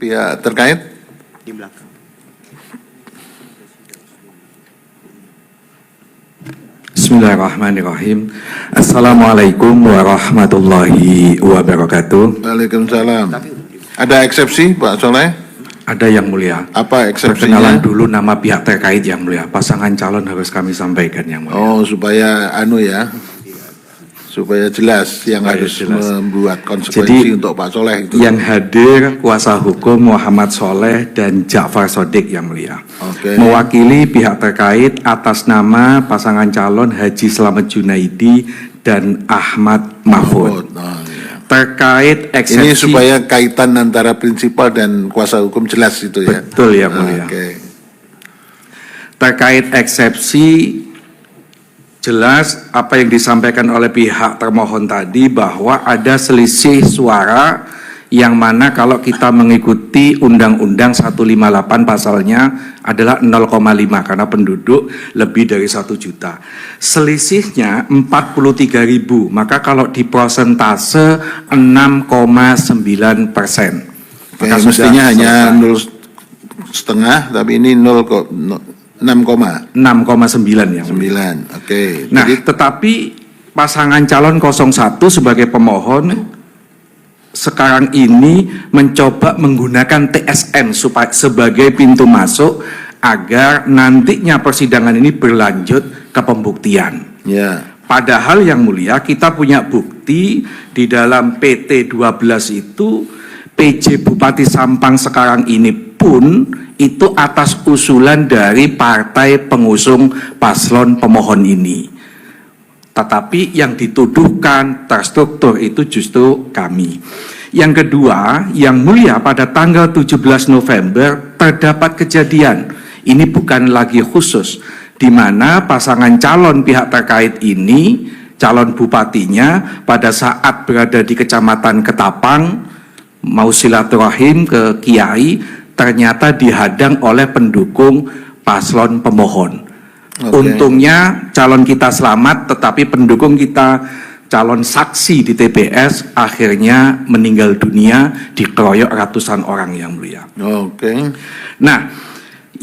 pihak terkait? Di belakang. Bismillahirrahmanirrahim. Assalamualaikum warahmatullahi wabarakatuh. Waalaikumsalam. Ada eksepsi Pak Soleh? Ada yang mulia. Apa Perkenalan eksepsinya? dulu nama pihak terkait yang mulia. Pasangan calon harus kami sampaikan yang mulia. Oh, supaya supaya jelas yang Supaya harus jelas. membuat konsekuensi Jadi, untuk Pak Soleh itu. Yang hadir kuasa hukum Muhammad Soleh dan Ja'far Shodiq yang mulia. Oke. Mewakili pihak terkait atas nama pasangan calon Haji Slamet Junaidi dan Ahmad Mahfud. Oh, iya. Terkait eksepsi. Ini supaya kaitan antara prinsipal dan kuasa hukum jelas itu ya. Betul yang mulia. Oke. Terkait eksepsi, jelas apa yang disampaikan oleh pihak termohon tadi bahwa ada selisih suara yang mana kalau kita mengikuti Undang-Undang 158 pasalnya adalah 0,5 karena penduduk lebih dari 1 juta. Selisihnya 43.000, maka kalau di persentase 6,9%. Oke, mestinya hanya 0,5, tapi ini 6,9 yang mulia. Oke. Nah, Jadi tetapi pasangan calon 01 sebagai pemohon sekarang ini mencoba menggunakan TSN sebagai pintu masuk agar nantinya persidangan ini berlanjut ke pembuktian. ya. Padahal yang mulia kita punya bukti di dalam PT 12 itu PJ Bupati Sampang sekarang ini pun itu atas usulan dari partai pengusung paslon pemohon ini. Tetapi yang dituduhkan terstruktur itu justru kami. Yang kedua, yang mulia pada tanggal 17 November terdapat kejadian. Ini bukan lagi khusus, di mana pasangan calon pihak terkait ini, calon bupatinya pada saat berada di Kecamatan Ketapang, mau silaturahim ke Kiai, ternyata dihadang oleh pendukung paslon pemohon. Oke. Untungnya calon kita selamat, tetapi pendukung kita calon saksi di TPS akhirnya meninggal dunia dikeroyok ratusan orang yang mulia. Oke. Nah,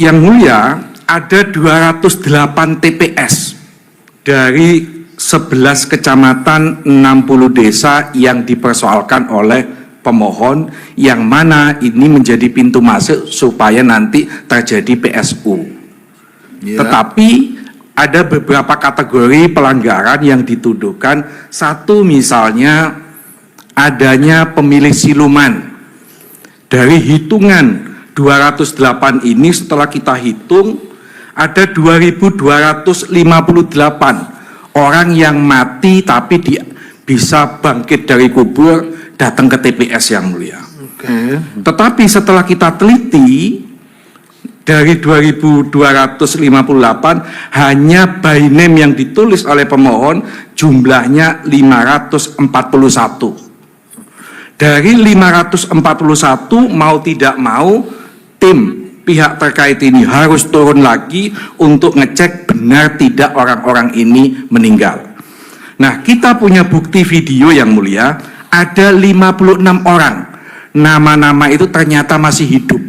yang mulia ada 208 TPS dari 11 kecamatan 60 desa yang dipersoalkan oleh pemohon, yang mana ini menjadi pintu masuk supaya nanti terjadi PSU. Ya. Tetapi ada beberapa kategori pelanggaran yang dituduhkan. Satu misalnya adanya pemilih siluman. Dari hitungan 208 ini setelah kita hitung ada 2.258 orang yang mati tapi bisa bangkit dari kubur datang ke TPS yang mulia. Oke. Tetapi setelah kita teliti dari 2.258 hanya by name yang ditulis oleh pemohon jumlahnya 541. Dari 541 mau tidak mau tim pihak terkait ini harus turun lagi untuk ngecek benar tidak orang-orang ini meninggal. Nah, kita punya bukti video yang mulia, ada 56 orang. Nama-nama itu ternyata masih hidup.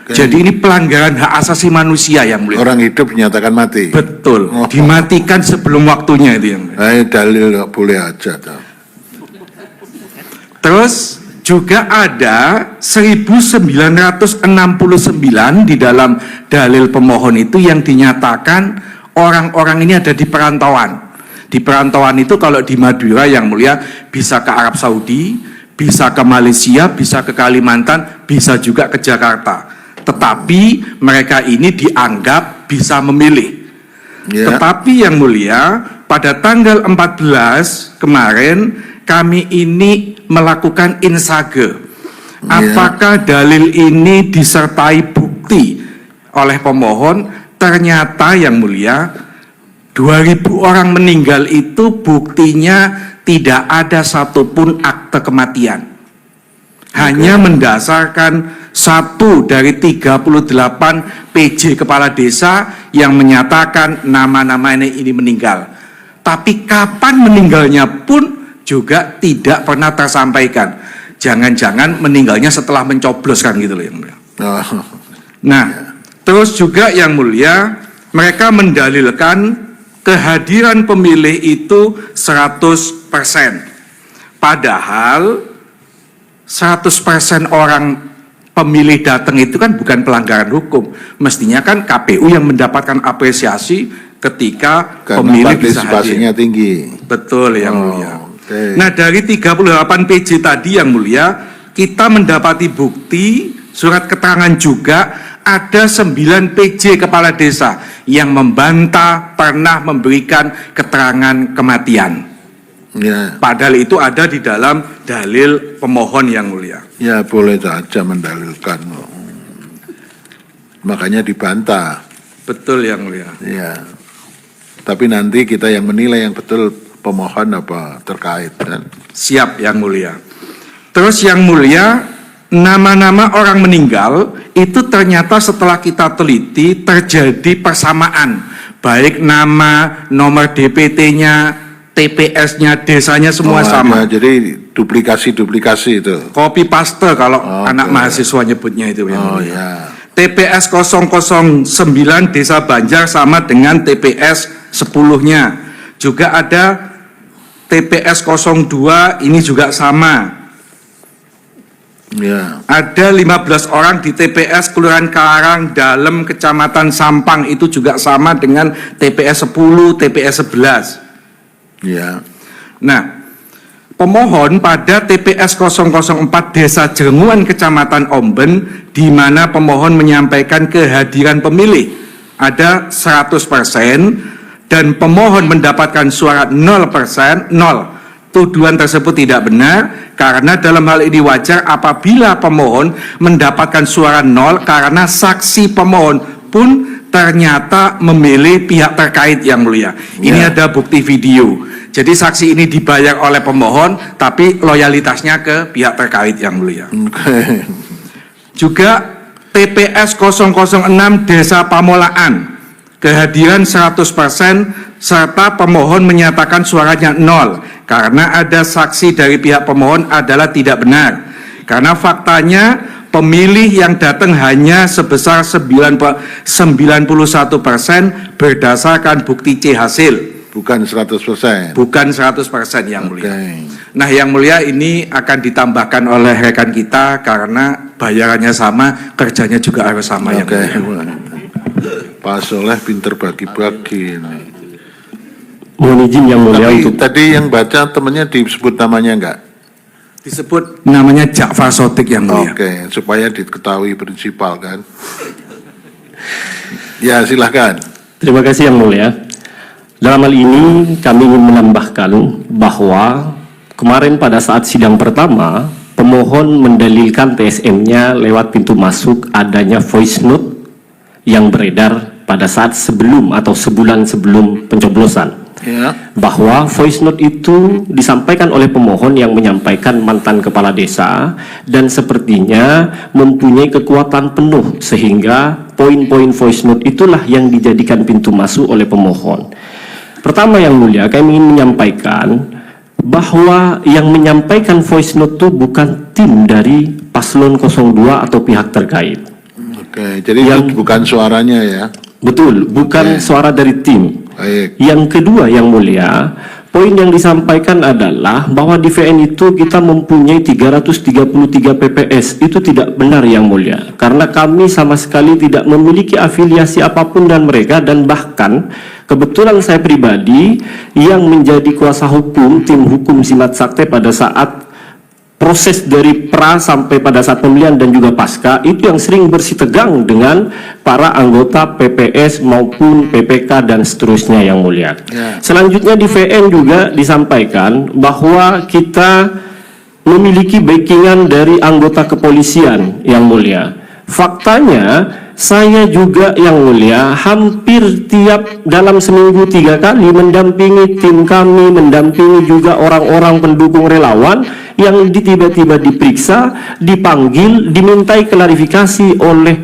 Oke. Jadi ini pelanggaran hak asasi manusia yang mulia. Orang hidup dinyatakan mati. Betul, Oh. dimatikan sebelum waktunya itu yang mulia. Dalil nggak boleh aja. Terus juga ada 1969 di dalam dalil pemohon itu yang dinyatakan orang-orang ini ada di perantauan. Di perantauan itu kalau di Madura yang mulia bisa ke Arab Saudi, bisa ke Malaysia, bisa ke Kalimantan, bisa juga ke Jakarta. Tetapi mereka ini dianggap bisa memilih. Ya. Tetapi yang mulia, pada tanggal 14 kemarin kami ini melakukan insage. Apakah dalil ini disertai bukti oleh pemohon? Ternyata yang mulia 2.000 orang meninggal itu buktinya tidak ada satupun akte kematian. Hanya mendasarkan satu dari 38 PJ kepala desa yang menyatakan nama-nama ini meninggal. Tapi kapan meninggalnya pun juga tidak pernah tersampaikan. Jangan-jangan meninggalnya setelah mencoblos kan gitu loh yang mulia. Oh. Nah, terus juga yang mulia, mereka mendalilkan kehadiran pemilih itu 100%. Padahal 100% orang pemilih datang itu kan bukan pelanggaran hukum. Mestinya kan KPU yang mendapatkan apresiasi ketika Karena pemilih bisa partisipasinya hadir. tinggi. Betul yang mulia. Oke. Nah, dari 38 PJ tadi yang mulia, kita mendapati bukti surat keterangan juga ada 9 PJ kepala desa yang membantah pernah memberikan keterangan kematian. Ya, Padahal itu ada di dalam dalil pemohon yang mulia. ya boleh saja mendalilkan. Makanya dibantah. Betul yang mulia. Ya. Tapi nanti kita yang menilai yang betul pemohon apa terkait kan. Siap yang mulia. Terus yang mulia, nama-nama orang meninggal itu ternyata setelah kita teliti terjadi persamaan. Baik nama, nomor DPT-nya, TPS-nya, desanya semua sama. Ada, jadi duplikasi itu. Copy paste kalau Oke. anak mahasiswa nyebutnya itu yang Oh mulia. ya. TPS 009 Desa Banjar sama dengan TPS 10-nya. Juga ada TPS 02 ini juga sama. Ya. Ada 15 orang di TPS Kelurahan Karang Dalem Kecamatan Sampang itu juga sama dengan TPS 10, TPS 11. Ya. Nah, pemohon pada TPS 004 Desa Jrenguan Kecamatan Omben di mana pemohon menyampaikan kehadiran pemilih ada 100% dan pemohon mendapatkan suara 0%, 0. Tuduhan tersebut tidak benar karena dalam hal ini wajar apabila pemohon mendapatkan suara 0 karena saksi pemohon pun ternyata memilih pihak terkait yang mulia. Ini Ya. ada bukti video. Jadi saksi ini dibayar oleh pemohon tapi loyalitasnya ke pihak terkait yang mulia. Oke. Juga TPS 006 Desa Pamolaan kehadiran 100% serta pemohon menyatakan suaranya 0 karena ada saksi dari pihak pemohon adalah tidak benar. Karena faktanya pemilih yang datang hanya sebesar 91% berdasarkan bukti C hasil. Bukan 100%. Bukan 100% yang mulia. Oke. Nah yang mulia ini akan ditambahkan oleh rekan kita karena bayarannya sama, kerjanya juga harus sama yang Oke. mulia. Pak Soleh pinter bagi-bagi ini. Mohon izin yang mulia Tapi untuk tadi yang baca temennya disebut namanya enggak? Disebut namanya Ja'far Sotik yang mulia. Oke, supaya diketahui prinsipal kan. Ya, silahkan. terima kasih yang mulia. Dalam hal ini kami ingin menambahkan bahwa kemarin pada saat sidang pertama pemohon mendalilkan TSM-nya lewat pintu masuk adanya voice note yang beredar pada saat sebelum atau sebulan sebelum pencoblosan. Ya. Bahwa voice note itu disampaikan oleh pemohon yang menyampaikan mantan kepala desa dan sepertinya mempunyai kekuatan penuh sehingga poin-poin voice note itulah yang dijadikan pintu masuk oleh pemohon. Pertama yang mulia, kami ingin menyampaikan bahwa yang menyampaikan voice note itu bukan tim dari paslon 02 atau pihak terkait. Oke, jadi itu bukan suaranya ya. Betul, bukan suara dari tim. Baik. Yang kedua yang mulia, poin yang disampaikan adalah bahwa di VN itu kita mempunyai 333 PPS. Itu tidak benar yang mulia. Karena kami sama sekali tidak memiliki afiliasi apapun dan mereka, dan bahkan kebetulan saya pribadi yang menjadi kuasa hukum tim hukum Simat Sakti pada saat proses dari pra sampai pada saat pemilihan dan juga pasca itu yang sering bersitegang dengan para anggota PPS maupun PPK dan seterusnya yang mulia. Ya. Selanjutnya di VN juga disampaikan bahwa kita memiliki backingan dari anggota kepolisian yang mulia. Faktanya saya juga yang mulia hampir tiap dalam seminggu 3 kali mendampingi tim kami, mendampingi juga orang-orang pendukung relawan yang tiba-tiba diperiksa, dipanggil, dimintai klarifikasi oleh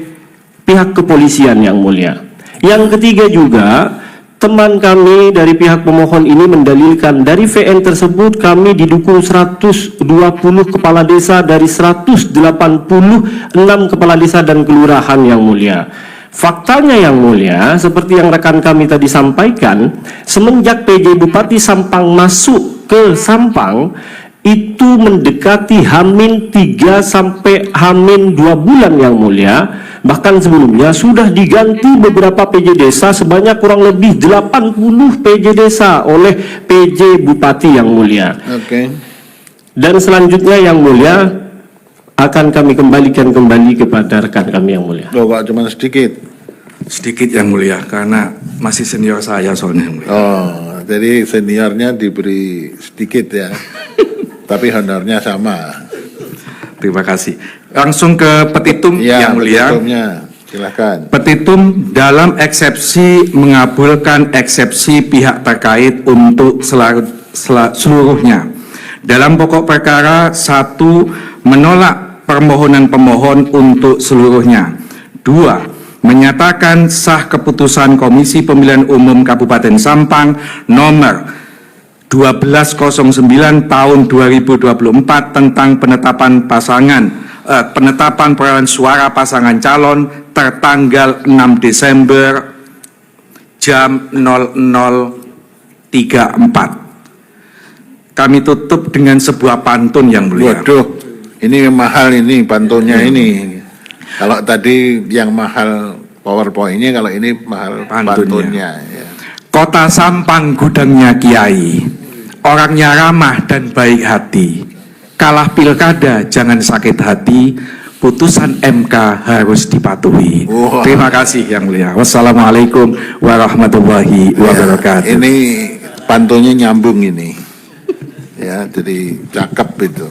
pihak kepolisian yang mulia. Yang ketiga juga teman kami dari pihak pemohon ini mendalilkan dari VN tersebut kami didukung 120 kepala desa dari 186 kepala desa dan kelurahan yang mulia. Faktanya yang mulia, seperti yang rekan kami tadi sampaikan, semenjak PJ Bupati Sampang masuk ke Sampang, itu mendekati H-3 sampai H-2 bulan yang mulia. Bahkan sebelumnya sudah diganti beberapa PJ desa sebanyak kurang lebih 80 PJ desa oleh PJ Bupati yang mulia. Oke. Dan selanjutnya yang mulia akan kami kembalikan kembali kepada rekan kami yang mulia. Loh, Pak, cuma sedikit. Sedikit yang mulia, karena masih senior saya soalnya yang mulia. Oh, jadi seniornya diberi sedikit ya. Tapi honornya sama. Terima kasih. Langsung ke petitum yang mulia. petitumnya. Silakan. Petitum dalam eksepsi mengabulkan eksepsi pihak terkait untuk seluruhnya. Dalam pokok perkara 1, menolak permohonan pemohon untuk seluruhnya. 2, menyatakan sah keputusan Komisi Pemilihan Umum Kabupaten Sampang nomor 1209 tahun 2024 tentang penetapan perolehan suara pasangan calon tertanggal 6 Desember jam 00.34. Kami tutup dengan sebuah pantun yang mulia. Waduh, ini mahal ini pantunnya ini. Kalau tadi yang mahal PowerPoint-nya, kalau ini mahal pantunnya. Ya. Kota Sampang gudangnya kiai, orangnya ramah dan baik hati. Kalah pilkada jangan sakit hati, putusan MK harus dipatuhi. Wah. Terima kasih yang mulia. Wassalamualaikum warahmatullahi wabarakatuh. Ini pantunnya nyambung ini. Ya, jadi cakep itu.